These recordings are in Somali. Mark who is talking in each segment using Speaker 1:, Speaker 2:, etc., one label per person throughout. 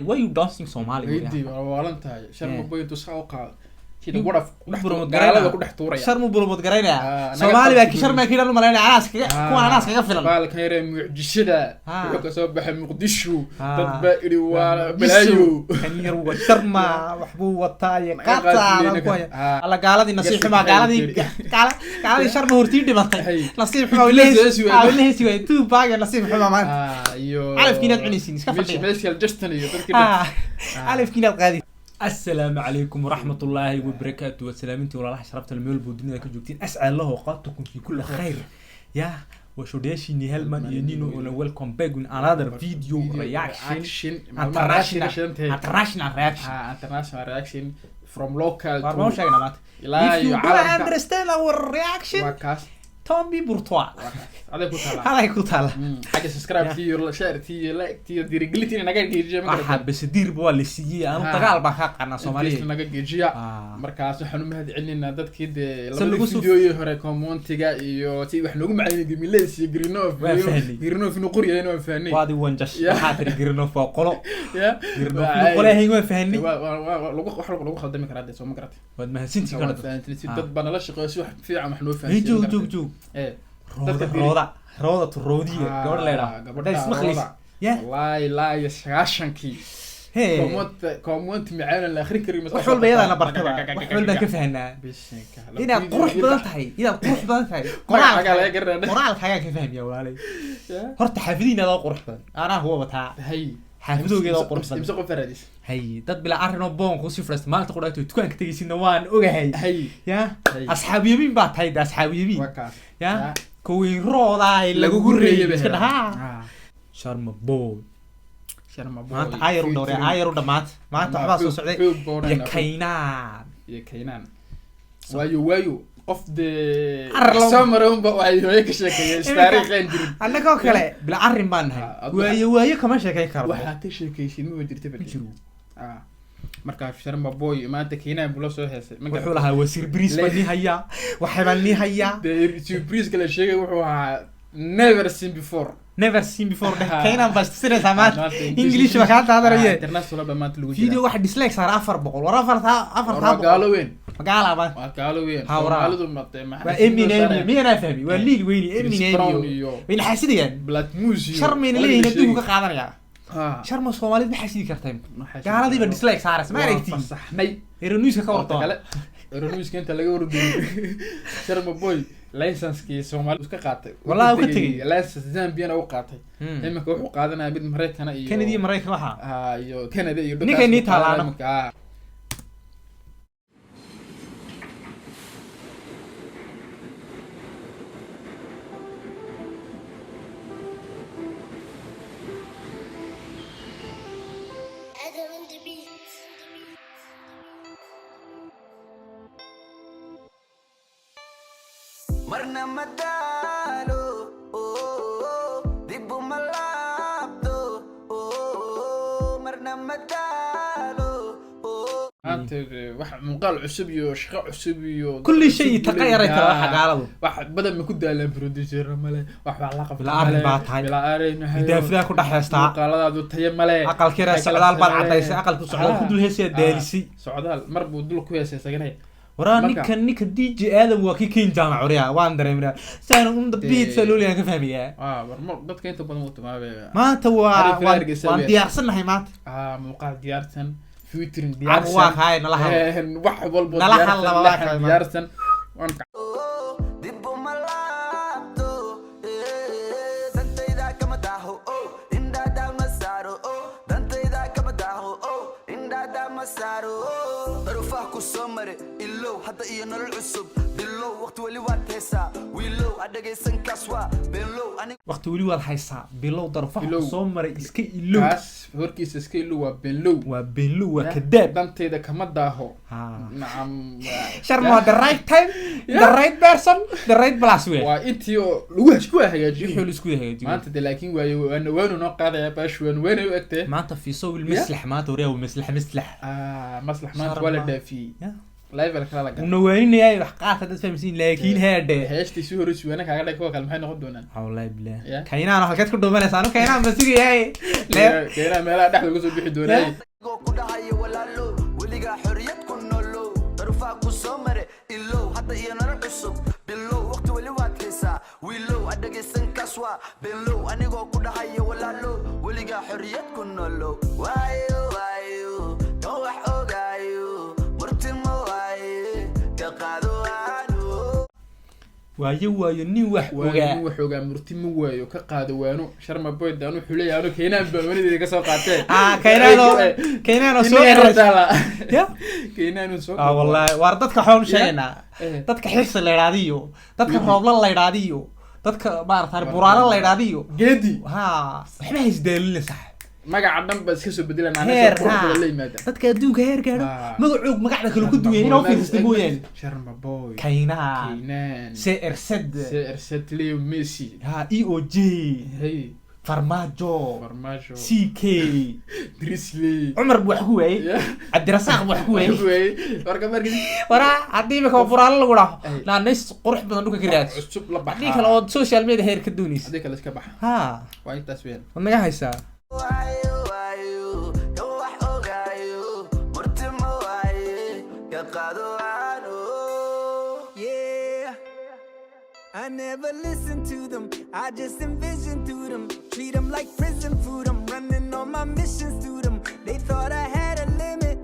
Speaker 1: why you dancing Somali
Speaker 2: weydii waalan tahay sharma boy intuu saa u qaado sida gaalada ku dhex tuuraya
Speaker 1: sharma bulbud garaynaya Somali baa ki sharma kiidan maleynaya anaas kuwa anaas kaga filan
Speaker 2: baalka yaree mucjisada wuxuu ka soo baxay Muqdisho dad baa iri waa balaayo
Speaker 1: kan yar waa sharma waxbuu wataa qata ku ala gaaladii nasiib ma gaaladii sharma hortii dhimatay nasiib ma leeyahay way tuu baaga nasiib xuma maanta
Speaker 2: iyo
Speaker 1: alifkiinaad cunaysiin iska fadhiya
Speaker 2: meeshii justin iyo dadkii
Speaker 1: alifkiinaad qaadi السلام عليكم ورحمة الله وبركاته وسلامتي والله شرفت الميول بودنا كجوكتين أسعد الله أوقاتكم في كل خير يا وشوديشي نهلمان ينينو ولا ويلكم باك من another video reaction international
Speaker 2: reaction from local
Speaker 1: to if you don't understand our reaction Tommy Bourtois هذا كوتالا
Speaker 2: حاجة سبسكرايب تيو شير تيو لايك تيو ديرجلتي نجا ديرجيا
Speaker 1: ما بس دير بوالي سيء أنا تقال بحق أنا سومالي
Speaker 2: نجا ديرجيا مركز حنو مهدي علينا دات كده لما فيديو يهري كومون تيجا يو تي وحنا نقوم علينا جميلة جرينوف نقري هنا وفهني
Speaker 1: وادي وانجش حاتري جرينوف وقلو جرينوف نقري هنا وفهني
Speaker 2: لو خدمك رادي سو مقرات
Speaker 1: ود ما سنتي كانت
Speaker 2: دad bana la shaqeeyo wax fiican wax noo
Speaker 1: fahansiin joog roda turodiya gabadh leeyahay gabadh ismaqlis
Speaker 2: wallahi la ya shaashankii كومنت معانا الاخر كريم
Speaker 1: وحول بيض انا بركبه وحول بان كفهنا ina qurux badan tahay qoraalka ayaa ka fahmiya walaalay horta xaafidina loo qurux badan ana huwa wataa hay xaafidoogeeda qurux badan
Speaker 2: imsa qof faradis
Speaker 1: hay dad bila arrin oo boon ku sifrayst maanta quraagto dukaanka tagiisina waan ogahay ya asxaabiyiin baa tahay asxaabiyiin ya kuwii rooday lagu gureeyay iska dhaha sharma boy maanta ayru dhowr ayru dhamaad maanta waxba soo socday ya kaynaan
Speaker 2: waayo qof de samaroon ba waayo ka sheekeeyay taariikhan jirin
Speaker 1: annagoo kale bila arrin baan nahay waayo kama sheekay karo
Speaker 2: waxa ka sheekaysin ma jirtay badjiru marka sharma boy maanta kaynaan bula soo heesay
Speaker 1: wuxuu lahaa wasiir bris bani haya waxa baan ni haya
Speaker 2: de bris kala sheegay wuxuu ahaa never seen before
Speaker 1: kaynaan bas sida samaad English waxa hada rayay
Speaker 2: international ba maanta lagu
Speaker 1: video wax dislike saar 400 war 4
Speaker 2: gaaloween
Speaker 1: gaaloween
Speaker 2: hawraalidu matay
Speaker 1: waa Eminem miyana fahmi waa liig weyni Eminem in xasidiyaan
Speaker 2: black music
Speaker 1: sharmeen leeyna dib ka qaadanaya sharma Soomaaliyeed ma xasidi kartay gaaladiiba dislike saaras ma aragti
Speaker 2: saxnay
Speaker 1: ironuiska ka warto
Speaker 2: ironuiska inta laga wardiyo sharma boy license-kii Soomaali iska qaatay
Speaker 1: wallahi uga tagay
Speaker 2: license Zambia uu qaatay imika wuxuu qaadanaa mid Mareykan iyo
Speaker 1: Canada iyo Mareykan waxa
Speaker 2: iyo Canada iyo
Speaker 1: ninka ni talaana
Speaker 3: مرنا مدالو ديبو ملابدو مرنا مدالو
Speaker 2: انت واحد مقال عصب يو شقه عصب يو
Speaker 1: كل شيء تغير ترى حقالده
Speaker 2: واحد بدل ما كنت على بروديسر ماله واحد علاقه
Speaker 1: بلا ارن با tahay
Speaker 2: بلا ارن
Speaker 1: دافدا ku dhaxaysta
Speaker 2: qaaladaadu tayo male
Speaker 1: aqalkira socdaal baan cadaysay aqalku socdaal ku dul heesay deelisi
Speaker 2: socdaal mar buu dul ku heesay saganay
Speaker 1: ورا نيكا DJ آدم وكيكين جامع عريا وان دريمنا سانو on the beat سالولي أنا كفهمية
Speaker 2: dadka inta badan uu timaabay
Speaker 1: ما توا وان ديارسن هاي مات
Speaker 2: موقع ديارسن فيوترين ديارسن
Speaker 1: عبواك هاي نلاها
Speaker 2: واحد والبو
Speaker 1: ديارسن
Speaker 3: وان ديبو ملابدو دانتا إذا كما داهو إندا دا مسارو دانتا إذا كما داهو إندا دا مسارو ضرفاكو سمري إلو حتى إيا نرل عصب بلو وقت ولي واتيسا ويلو عدقي سنكاسوا بلو
Speaker 1: وقت ولي والحيسا بلو ضرفاكو سمري إسكي إلو
Speaker 2: كاس هوركيس إسكي إلو
Speaker 1: وبلو وكداب
Speaker 2: دانتا إذا كما داهو نعم
Speaker 1: شرمو the right time the right person the right place way
Speaker 2: وإنتيو لوهش كوه هيجي
Speaker 1: يحول اسكوه هيجي
Speaker 2: ما أنت لكن وينو نقاط يا باش وينو أكتة
Speaker 1: ما أنت في صوب المسلح ما توريه المسلح
Speaker 2: مصلح ما تولد في level kala laga
Speaker 1: ونويني حقات هذا فهم سين لكن هذا
Speaker 2: heeshtii si hore suwana kaaga dhig kuwa kale maxay noqon doonaan
Speaker 1: والله بالله كاينان halkaad ku dhuumanaysaa كاينان basigayahay
Speaker 2: كاينان meelaha dhexda uga soo bixi doonay
Speaker 3: ku dhahayo walaalo weliga xoriyad ku noolo darfa ku soo mare ilo hadda iyo nar cusub bilow waqti wali waad haysaa wiilow adagaysan kaswa bilow anigoo ku dhahayo walaalo weliga xoriyad ku noolo waayo waayo wax ogaayo murtimo waaye ka qaado
Speaker 1: waayo nin wax
Speaker 2: ogaa murtimo waayo ka qaado waano sharma boy daanu xulay aanu keenan baalwanideeda ka soo qaatay
Speaker 1: keenano soo
Speaker 2: ertala
Speaker 1: ya
Speaker 2: keenano soo
Speaker 1: wallahi war dadka xoom sheegna dadka xirsi la yiraahdiyo dadka roobla la yiraahdiyo dadka maartaan buraara la yiraahdiyo
Speaker 2: geedi
Speaker 1: ha waxba isdeelin sax
Speaker 2: magaca dhan ba iska soo bedelan anaga qurxada la yimaada
Speaker 1: dadka adduunka heer gaadho magacoog magacda kale ku duween inoo fiirsta mooyaan
Speaker 2: sharma boy
Speaker 1: keenan CR7
Speaker 2: Leo Messi
Speaker 1: ha EOJ
Speaker 2: hey
Speaker 1: farmaajo CK
Speaker 2: Drizzly
Speaker 1: Umar wax ku way Abdirasaq wax ku way
Speaker 2: warka markii
Speaker 1: wara hadii ma ka buraal lagu dhaho la nis qurux badan dhulka ka raad
Speaker 2: cusub la baxay
Speaker 1: hadii kale oo social media heer ka duunis
Speaker 2: hadii kale iska bax
Speaker 1: ha
Speaker 2: waa intaas weyn
Speaker 1: wanaga haysaa
Speaker 3: waayo waayo wax ogaayo murtimo waaye ka qaado yeah I never listen to them I just envision through them treat them like prison food I'm running on my missions through them they thought I had a limit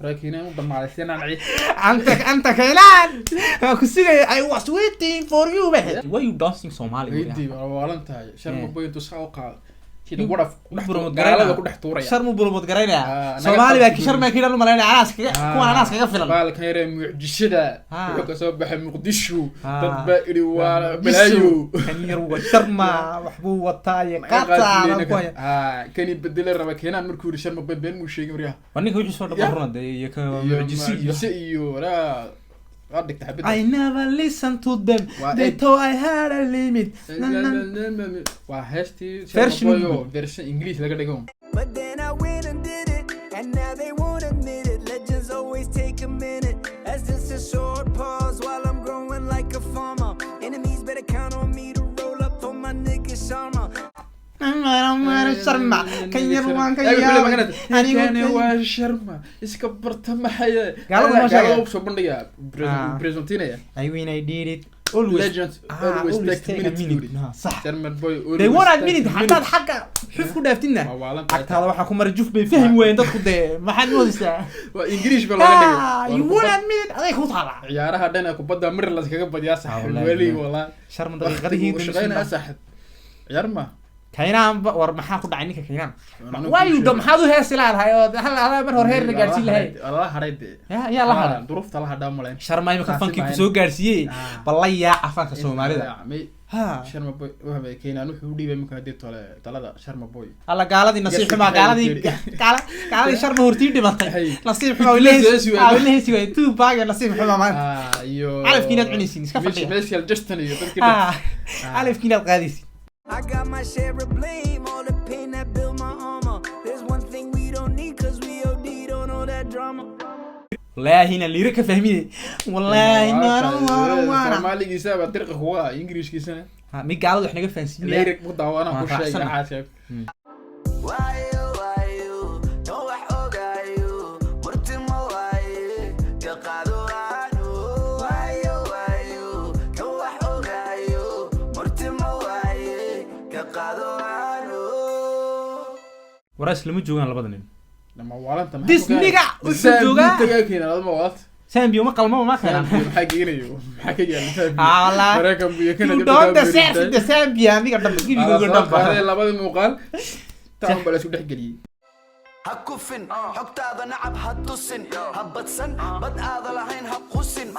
Speaker 2: راكينا ضمعتنا نعي
Speaker 1: انت كيلان كسيغي I was waiting for you man why you dancing Somali
Speaker 2: هيدي والله شرم بوينت ساوقا كده ورف قالada ku dhex tuuraya
Speaker 1: sharmu bulmud gareynaa Soomaali baa ki sharma kiilan maleena aas kaga filan
Speaker 2: baalka yare muujishada wuxuu ka soo baxay Muqdisho dad baa iri waa balaayo
Speaker 1: kan yar waa sharma waxbuu wataay qataan ku
Speaker 2: kani bedel raba keenan markuu iri sharma been mu sheegay mariya
Speaker 1: waniga wuxuu soo dhabarnaa iyo ka muujisiyo
Speaker 3: I never listened to them they thought I had a limit
Speaker 2: version English laga dhigo
Speaker 3: but then I went and did it and now they won't admit it legends always take a minute as this a short pause while I'm growing like a farmer enemies better count on me to roll up for my nigga Sharma
Speaker 1: sharma kan yar waan ka
Speaker 2: aniga waa sharma iska barta maxay galada soo bandhiga presentinaya
Speaker 1: I mean I did it
Speaker 2: always legends always take a minute
Speaker 1: صح
Speaker 2: sharma boy
Speaker 1: they want a minute hatta xaqa xuf ku dhaaftina agtaada waxa ku mar juf bay fahmi weyn dadku de maxaad moodaysaa
Speaker 2: waa English baa laga dhigay
Speaker 1: you want a minute aday ku taala
Speaker 2: ciyaaraha dhan ku badda mir la iskaga badiyaa sax wali wala
Speaker 1: sharma daqiiqadii
Speaker 2: shaqeynaa sax ciyaarma
Speaker 1: كينان war maxaa ku dhacay ninka keenan waayu dam hadu hees ilaahay oo hal mar hor heer la gaarsiin lahayd
Speaker 2: Allah hareeyde
Speaker 1: ya la haray
Speaker 2: duruufta la hadhaa maleen
Speaker 1: sharmay ma fanki ku soo gaarsiiyay balaya afanka Soomaalida
Speaker 2: ha sharma boy waxa keenan wuxuu dhiibay marka hadii talada sharma boy
Speaker 1: alla gaaladii nasiib xuma gaaladii sharma hortii dhimatay nasiib xuma leeysi way tu baaga nasiib xuma ma
Speaker 2: iyo
Speaker 1: alifkiinad cunaysiin iska fadhiya
Speaker 2: meeshii justin iyo dadkii
Speaker 1: alifkiinad qaadaysiin
Speaker 3: I got my share of blame, all the pain that built my armor. There's one thing we don't need cause we OD'd on all that drama.
Speaker 1: والله هنا اللي ركب فهميني والله ما
Speaker 2: Somali giisa ba dirqa huwa English giisa
Speaker 1: ha mi gaaladu wax naga fahansiin
Speaker 2: leerig mu daawana ku sheegay caasib
Speaker 3: waayo waayo oo wax ogaayo murtimo waaye ka qaado waayo waayo oo wax ogaayo murtimo waaye ka qaado
Speaker 1: waraas lama joogan labada nin
Speaker 2: lama walanta ma
Speaker 1: disniga wuxuu joogaa
Speaker 2: tagaakina lama walanta
Speaker 1: Sambio ma qalmo ma kana
Speaker 2: maxaa geeyo maxaa ka yaala Sambio
Speaker 1: Allah
Speaker 2: bareekan biyo kana
Speaker 1: dad Sambio amiga dhanba gibiga dhanba
Speaker 2: labada muuqaal taan bal isku dhaxgeliyay
Speaker 3: hakufin xogtaada nacab hatusin habadsan bad aada lahayn haqusin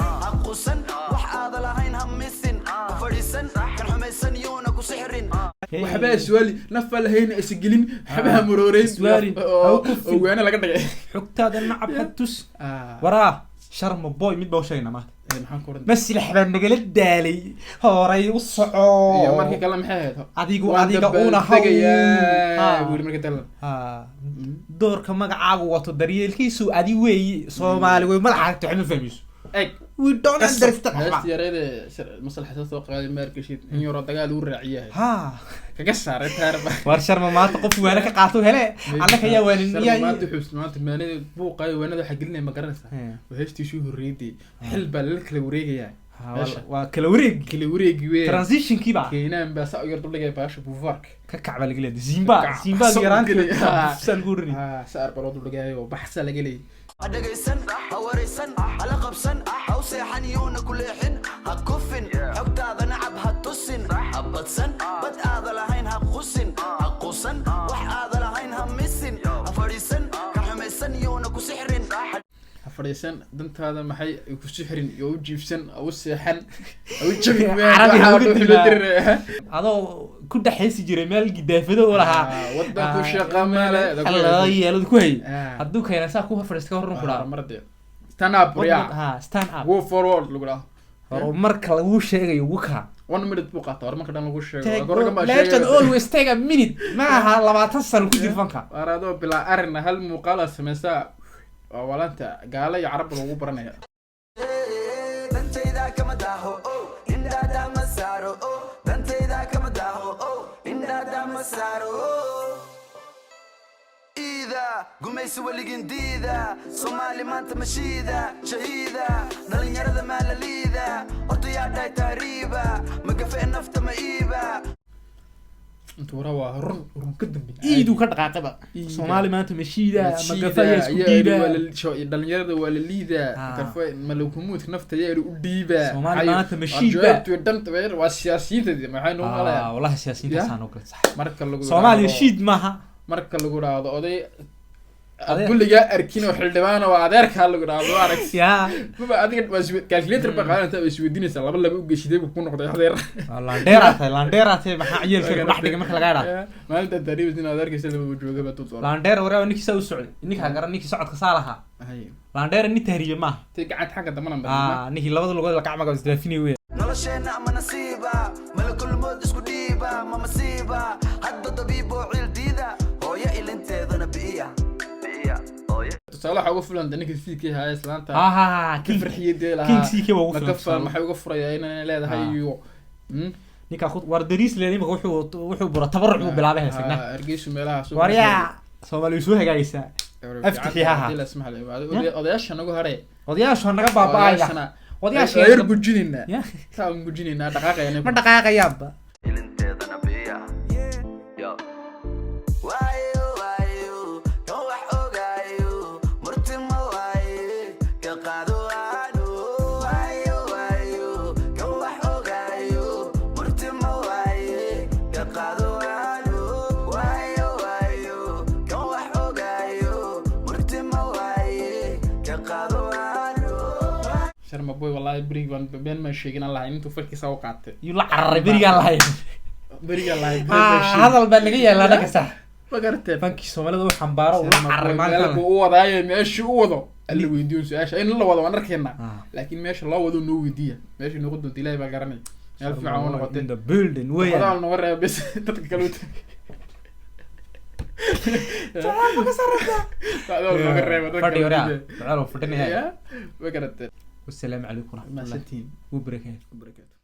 Speaker 3: wax aada lahayn hamisin fadhiisan kan xumaysan yoona ku sixrin
Speaker 2: waxba su'aali nafba lahayn isgelin waxba murooreen oo waana laga dhigay
Speaker 1: xogtaada nacab hatus waraa sharma boy mid baa sheegna ma maslax baan nagala daalay horay u soco
Speaker 2: iyo markii kale maxay ahayd
Speaker 1: adiga una doorka magacaagu wato daryeelkiisu adi weeyi Soomaali way madaxaagto xuma fahmiso we don't understand
Speaker 2: yarade maslaxada soo qaaday markashid in yaro dagaal uu raaciyahay kaga saaray taarba
Speaker 1: war sharma maanta qof waana ka qaato hele annaka yaa waaniyaa
Speaker 2: maanta xusmaanta maanada buuqay waanada waxa gelinay ma garanaysa waheshtiisu horeeyay xil baa la kala wareegaya
Speaker 1: waa kala wareegi weey transition kiba
Speaker 2: keenan ba saa yar dulligay baasha buufark
Speaker 1: ka kacba laga leeyahay Zimba yaraanka san guurini
Speaker 2: saar baro dulligay oo baxsa laga leeyahay
Speaker 3: adagaysan hawaraysan ala qabsan haw seexan yoona kuleexin ha kufin xogtaada nacab ha tusin abadsan bad aada lahayn ha qusin ha qusan wax aada lahayn ha misin ha fadhiisan ka xumaysan yoona ku sixrin
Speaker 2: fadhiisan dantaada maxay ku sixrin iyo u jiifsan u seexan u jabin
Speaker 1: adoo ku dhaxaysi jiray meel gidaafado oo lahaa
Speaker 2: wadanku shaqo male
Speaker 1: yeelad ku hay haduu keenay saa ku fadhiisto ka horan ku dhaar
Speaker 2: marday stand up
Speaker 1: stand up
Speaker 2: go forward lagu dhaho
Speaker 1: marka lagu sheegayo wuka
Speaker 2: 1 minute buu qaataa marka dhan lagu sheego
Speaker 1: let's always take a minute ma aha 20 sano ku jirfanka
Speaker 2: arado bila arin hal muuqaal sameeysa walanta gaala iyo carab lagu baranaya
Speaker 3: dantayda kama daaho indada ma saaro dantayda kama daaho indada ma saaro ida gumaysi waligin diida Soomaali maanta mashiida shahiida dhalinyarada maalalida horta yaa taariiba magafa nafta ma iiba
Speaker 2: inta waa run ka dambi
Speaker 1: iidu ka dhaqaaqaba Soomaali maanta mashiida magafa isku diiba
Speaker 2: dhalinyarada waa la liida karfa malakumud nafta yaa u dhiiba
Speaker 1: Soomaali maanta mashiida
Speaker 2: danta waa siyaasiyiinta maxay noo qalay
Speaker 1: wallahi siyaasiyiinta saan oo kale sax
Speaker 2: marka lagu
Speaker 1: Soomaali shiid maaha
Speaker 2: marka lagu raado oday kulliga arkin oo xildhibaan oo adeerka lagu raado arag ma adiga calculator ba qaadanta way isweydiinaysa laba u geeshiday ku noqday adeer
Speaker 1: landeerate maxaa ciyaarka ku dhaxdhiga marka laga dhaado
Speaker 2: maalinta dariibin adeerkiisa laba jooga ba tuuto
Speaker 1: landeer waraa ninkii soo socday ninka garan ninkii socodka saalaha landeer ni tahriye ma
Speaker 2: tii gacanta xagga damana
Speaker 1: ninkii labada lugood la gacmaga isdaafinay weey
Speaker 3: nolosheena ama nasiiba malakul mood isku dhiiba ma masiiba hadda dabiibo cildiida hooyo ilinteedana biiya
Speaker 2: تصالح ugu fulan ninka fiikay hay islaanta
Speaker 1: kin
Speaker 2: farxiyay laha
Speaker 1: kin fiikay ugu fulan
Speaker 2: makafal maxay ugu furayay inay leedahay iyo
Speaker 1: ninka khud war dariis leeyahay wuxuu bura tabarruc u bilaabay haysna
Speaker 2: argeysu meelaha soo
Speaker 1: wariya Soomaali soo hagaaysa aftixiyaha
Speaker 2: ila ismax leh odayaasha nagu hare
Speaker 1: odayaasha naga baabaaya odayaasha
Speaker 2: yar gujinina taa gujinina dhaqaaqayna
Speaker 1: ma dhaqaaqayaaba
Speaker 3: ilinteedana biiya yo
Speaker 2: شرم boy والله بريغان بين ما sheegin Allah intuu farkiisa u qaatay
Speaker 1: yu la carray beriga
Speaker 2: Allah
Speaker 1: hadal baa laga yeelaa naga sax
Speaker 2: ma gartay
Speaker 1: fanki Soomaalida uu xambaaro u la carray
Speaker 2: maanta uu wadaayo meeshii uu wado ali weydiin su'aasha in la wado waan arkeena laakiin meesha la wado noo weydiiya meesha noo qodon dilay baa garanay meel fiican oo noqotay
Speaker 1: the building way
Speaker 2: wadaal noo reeb bas dadka kale u
Speaker 1: Jawaab ka sarreeya
Speaker 2: wadaal noo reeb dadka
Speaker 1: fadhi wara fadhi
Speaker 2: ma gartay
Speaker 1: والسلام عليكم ورحمة الله وبركاته